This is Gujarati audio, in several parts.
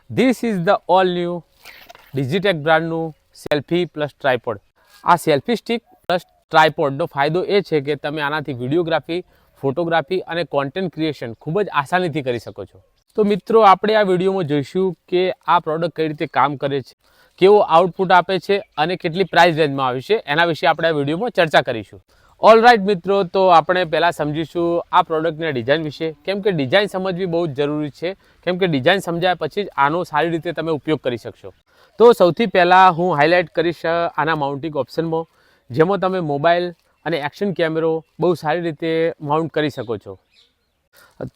This is the all new Digitek બ્રાન્ડનું સેલ્ફી પ્લસ ટ્રાયપોડ. આ સેલ્ફી સ્ટિક પ્લસ ટ્રાયપોડનો ફાયદો એ છે કે તમે આનાથી વિડીયોગ્રાફી, ફોટોગ્રાફી અને કોન્ટેન્ટ ક્રિએશન ખૂબ જ આસાનીથી કરી શકો છો. તો મિત્રો, આપણે આ વિડીયોમાં જોઈશું કે આ પ્રોડક્ટ કઈ રીતે કામ કરે છે, કેવો આઉટપુટ આપે છે અને કેટલી પ્રાઇસ રેન્જમાં આવે છે, એના વિશે આપણે આ વિડીયોમાં ચર્ચા કરીશું. ઓલ રાઈટ મિત્રો, તો આપણે પહેલાં સમજીશું આ પ્રોડક્ટની ડિઝાઇન વિશે, કેમ કે ડિઝાઇન સમજવી બહુ જ જરૂરી છે, કેમ કે ડિઝાઇન સમજાયા પછી જ આનો સારી રીતે તમે ઉપયોગ કરી શકશો. તો સૌથી પહેલાં હું હાઇલાઇટ કરીશ આના માઉન્ટિંગ ઓપ્શનમાં, જેમાં તમે મોબાઈલ અને એક્શન કેમેરો બહુ સારી રીતે માઉન્ટ કરી શકો છો.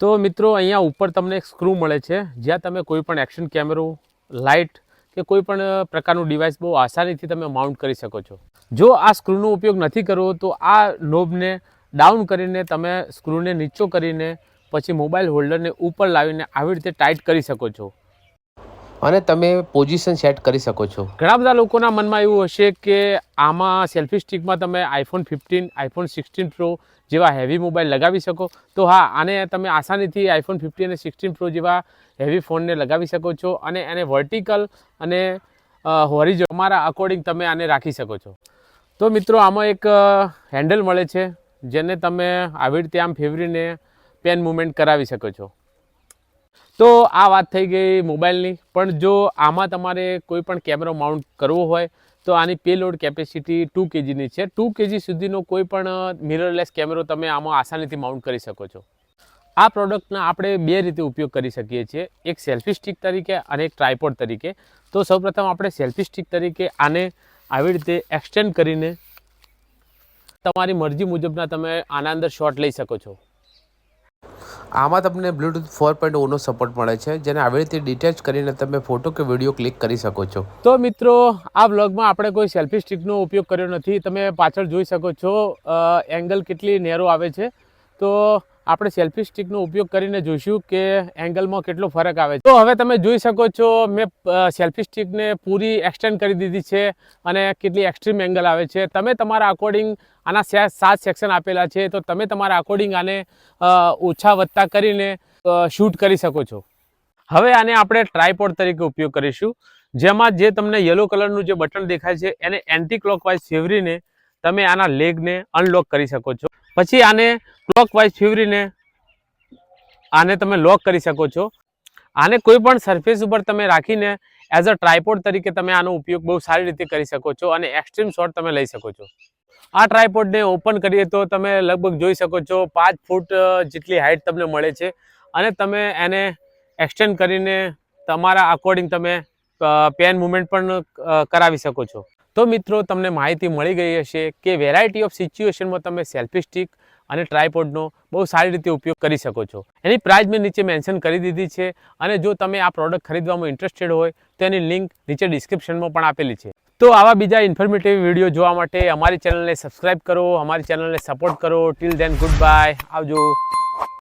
તો મિત્રો, અહીંયા ઉપર તમને એક સ્ક્રૂ મળે છે, જ્યાં તમે કોઈ પણ એક્શન કેમેરો, લાઇટ કે કોઈ પણ પ્રકારનું ડિવાઇસ બહુ આસાનીથી તમે માઉન્ટ કરી શકો છો. જો આ સ્ક્રૂનો ઉપયોગ નથી કરવો તો આ નોબને ડાઉન કરીને તમે સ્ક્રૂને નીચો કરીને પછી મોબાઈલ હોલ્ડરને ઉપર લાવીને આવી રીતે ટાઈટ કરી શકો છો અને તમે પોઝિશન સેટ કરી શકો છો. ઘણા બધા લોકોના મનમાં એવું હશે કે આમાં સેલ્ફી સ્ટિકમાં તમે આઈફોન 15, આઈફોન 16 પ્રો જેવા હેવી મોબાઈલ લગાવી શકો. તો હા, આને તમે આસાનીથી આઈફોન 15 અને 16 પ્રો જેવા હેવી ફોનને લગાવી શકો છો અને એને વર્ટિકલ અને હોરિઝોન્ટલ તમારા અકોર્ડિંગ તમે આને રાખી શકો છો. તો મિત્રો, આમાં એક હેન્ડલ મળે છે, જેને તમે આવી રીતે આમ ફેરવીને પેન મૂવમેન્ટ કરાવી શકો છો. તો આ વાત થઈ ગઈ મોબાઈલની. પણ જો આમાં તમારે કોઈ પણ કેમેરો માઉન્ટ કરવો હોય તો આની પેલોડ કેપેસિટી 2 kgની છે. 2 kg સુધીનો કોઈ પણ મિરરલેસ કેમેરો તમે આમાં આસાનીથી માઉન્ટ કરી શકો છો. આ પ્રોડક્ટના આપણે બે રીતે ઉપયોગ કરી શકીએ છીએ, એક સેલ્ફી સ્ટિક તરીકે અને એક ટ્રાયપોડ તરીકે. તો સૌપ્રથમ આપણે સેલ્ફી સ્ટિક તરીકે આને આવી રીતે એક્સટેન્ડ કરીને તમારી મરજી મુજબના તમે આના અંદર શોટ લઈ શકો છો. આમાં તમને બ્લૂટૂથ 4.0નો સપોર્ટ મળે છે, જેને આવી રીતે ડિટેચ કરીને તમે ફોટો કે વિડીયો ક્લિક કરી શકો છો. તો મિત્રો, આ બ્લોગમાં આપણે કોઈ સેલ્ફી સ્ટિકનો ઉપયોગ કર્યો નથી. તમે પાછળ જોઈ શકો છો એંગલ કેટલી નેરો આવે છે. તો આપણે સેલ્ફી સ્ટિકનો ઉપયોગ કરીને જોઈશું કે એંગલમાં કેટલો ફરક આવે છે. તો હવે તમે જોઈ શકો છો, મેં સેલ્ફી સ્ટિકને પૂરી એક્સટેન્ડ કરી દીધી છે અને કેટલી એક્સ્ટ્રીમ એંગલ આવે છે. તમે તમારા અકોર્ડિંગ આના 7 સેક્શન આપેલા છે, તો તમે તમારા અકોર્ડિંગ આને ઓછા વત્તા કરીને શૂટ કરી શકો છો. હવે આને આપણે ટ્રાયપોડ તરીકે ઉપયોગ કરીશું, જેમાં જે તમને યલો કલરનું જે બટન દેખાય છે એને એન્ટી ક્લોકવાઇઝ ફેરવીને તમે આના લેગને અનલોક કરી શકો છો. પછી આને ક્લોકવાઇઝ ફેરવીને આને તમે લોક કરી શકો છો. આને કોઈ પણ સરફેસ ઉપર તમે રાખીને એઝ અ ટ્રાયપોડ તરીકે તમે આનો ઉપયોગ બહુ સારી રીતે કરી શકો છો અને એક્સ્ટ્રીમ શોટ તમે લઈ શકો છો. આ ટ્રાયપોડને ઓપન કરીએ તો તમે લગભગ જોઈ શકો છો 5 ફૂટ જેટલી હાઇટ તમને મળે છે અને તમે એને એક્સટેન્ડ કરીને તમારા અકોર્ડિંગ તમે પેન મૂવમેન્ટ પણ કરાવી શકો છો. તો મિત્રો, તમને માહિતી મળી ગઈ હશે કે વેરાયટી ઓફ સિચ્યુએશનમાં તમે સેલ્ફી સ્ટિક અને ટ્રાયપોડનો બહુ સારી રીતે ઉપયોગ કરી શકો છો. એની પ્રાઇસ મેં નીચે મેન્શન કરી દીધી છે અને જો તમે આ પ્રોડક્ટ ખરીદવામાં ઇન્ટરેસ્ટેડ હોય તો એની લિંક નીચે ડિસ્ક્રિપ્શનમાં પણ આપેલી છે. તો આવા બીજા ઇન્ફોર્મેટિવ વિડીયો જોવા માટે અમારી ચેનલને સબસ્ક્રાઈબ કરો, અમારી ચેનલને સપોર્ટ કરો. ટિલ ધેન, ગુડ બાય, આવજો.